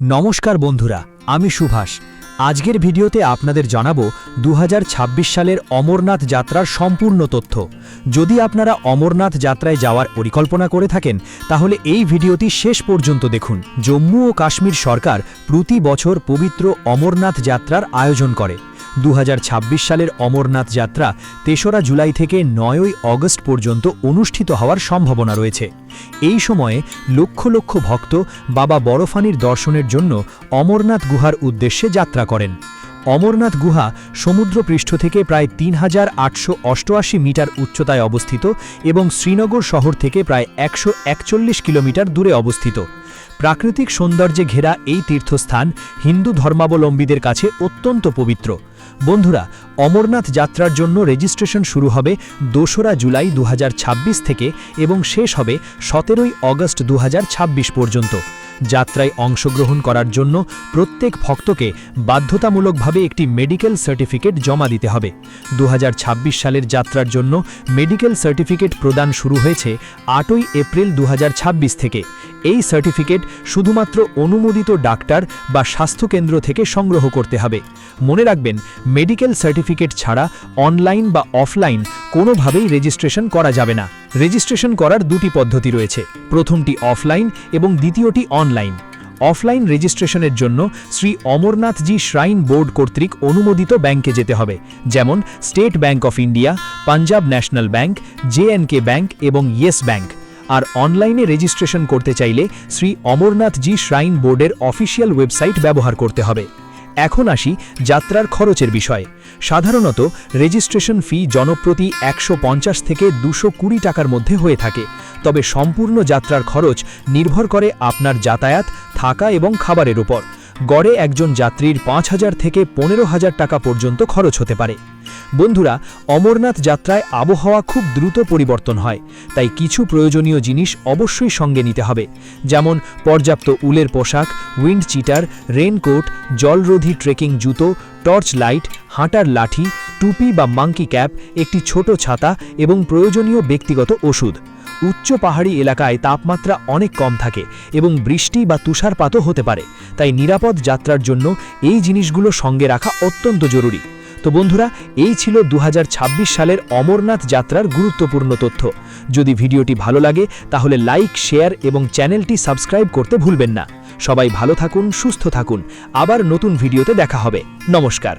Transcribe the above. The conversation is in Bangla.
নমস্কার বন্ধুরা, আমি সুভাষ। আজকের ভিডিওতে আপনাদের জানাবো 2026 সালের অমরনাথ যাত্রার সম্পূর্ণ তথ্য। যদি আপনারা অমরনাথ যাত্রায় যাওয়ার পরিকল্পনা করে থাকেন তাহলে এই ভিডিওটি শেষ পর্যন্ত দেখুন। জম্মু ও কাশ্মীর সরকার প্রতি বছর পবিত্র অমরনাথ যাত্রার আয়োজন করে। 2026 সালের অমরনাথ যাত্রা ৩রা জুলাই থেকে ৯ই অগস্ট পর্যন্ত অনুষ্ঠিত হওয়ার সম্ভাবনা রয়েছে। এই সময়ে লক্ষ লক্ষ ভক্ত বাবা বরফানির দর্শনের জন্য অমরনাথ গুহার উদ্দেশ্যে যাত্রা করেন। অমরনাথ গুহা সমুদ্রপৃষ্ঠ থেকে প্রায় ৩,৮৮৮ মিটার উচ্চতায় অবস্থিত এবং শ্রীনগর শহর থেকে প্রায় ১৪১ কিলোমিটার দূরে অবস্থিত। প্রাকৃতিক সৌন্দর্যে ঘেরা এই তীর্থস্থান হিন্দু ধর্মাবলম্বীদের কাছে অত্যন্ত পবিত্র। বন্ধুরা, অমরনাথ যাত্রার জন্য রেজিস্ট্রেশন শুরু হবে ২রা জুলাই ২০২৬ থেকে এবং শেষ হবে ১৭ই অগস্ট ২০২৬ পর্যন্ত। যাত্রায় অংশগ্রহণ করার জন্য প্রত্যেক ভক্তকে বাধ্যতামূলকভাবে একটি মেডিকেল সার্টিফিকেট জমা দিতে হবে। ২০২৬ সালের যাত্রার জন্য মেডিকেল সার্টিফিকেট প্রদান শুরু হয়েছে ৮ই এপ্রিল ২০২৬ থেকে। এই সার্টিফিকেট শুধুমাত্র অনুমোদিত ডাক্তার বা স্বাস্থ্যকেন্দ্র থেকে সংগ্রহ করতে হবে। মনে রাখবেন, মেডিকেল সার্টিফিকেট ছাড়া অনলাইন বা অফলাইন কোনোভাবেই রেজিস্ট্রেশন করা যাবে না। রেজিস্ট্রেশন করার দুটি পদ্ধতি রয়েছে, প্রথমটি অফলাইন এবং দ্বিতীয়টি অনলাইন। অফলাইন রেজিস্ট্রেশনের জন্য শ্রী অমরনাথজি শ্রাইন বোর্ড কর্তৃক অনুমোদিত ব্যাংকে যেতে হবে, যেমন State Bank of India, Punjab National Bank, জে&কে ব্যাংক এবং ইয়েস ব্যাংক। আর অনলাইনে রেজিস্ট্রেশন করতে চাইলে শ্রী অমরনাথজি শ্রাইন বোর্ডের অফিসিয়াল ওয়েবসাইট ব্যবহার করতে হবে। এখন আসি যাত্রার খরচের বিষয়ে। সাধারণত রেজিস্ট্রেশন ফি জনপ্রতি ১৫০ থেকে ২২০ টাকার মধ্যে হয়ে থাকে, তবে সম্পূর্ণ যাত্রার খরচ নির্ভর করে আপনার যাতায়াত, থাকা এবং খাবারের উপর। গড়ে একজন যাত্রীর ৫,০০০ থেকে ১৫,০০০ টাকা পর্যন্ত খরচ হতে পারে। বন্ধুরা, অমরনাথ যাত্রায় আবহাওয়া খুব দ্রুত পরিবর্তন হয়, তাই কিছু প্রয়োজনীয় জিনিস অবশ্যই সঙ্গে নিতে হবে, যেমন পর্যাপ্ত উলের পোশাক, উইন্ড চিটার, রেনকোট, জলরোধী ট্রেকিং জুতো, টর্চ লাইট, হাঁটার লাঠি, টুপি বা মাঙ্কি ক্যাপ, একটি ছোট ছাতা এবং প্রয়োজনীয় ব্যক্তিগত ওষুধ। উচ্চ পাহাড়ি এলাকায় তাপমাত্রা অনেক কম থাকে এবং বৃষ্টি বা তুষারপাতও হতে পারে, তাই নিরাপদ যাত্রার জন্য এই জিনিসগুলো সঙ্গে রাখা অত্যন্ত জরুরি। তো বন্ধুরা, এই ছিল ২০২৬ সালের অমরনাথ যাত্রার গুরুত্বপূর্ণ তথ্য। যদি ভিডিওটি ভালো লাগে তাহলে লাইক, শেয়ার এবং চ্যানেলটি সাবস্ক্রাইব করতে ভুলবেন না। সবাই ভালো থাকুন, সুস্থ থাকুন। আবার নতুন ভিডিওতে দেখা হবে। নমস্কার।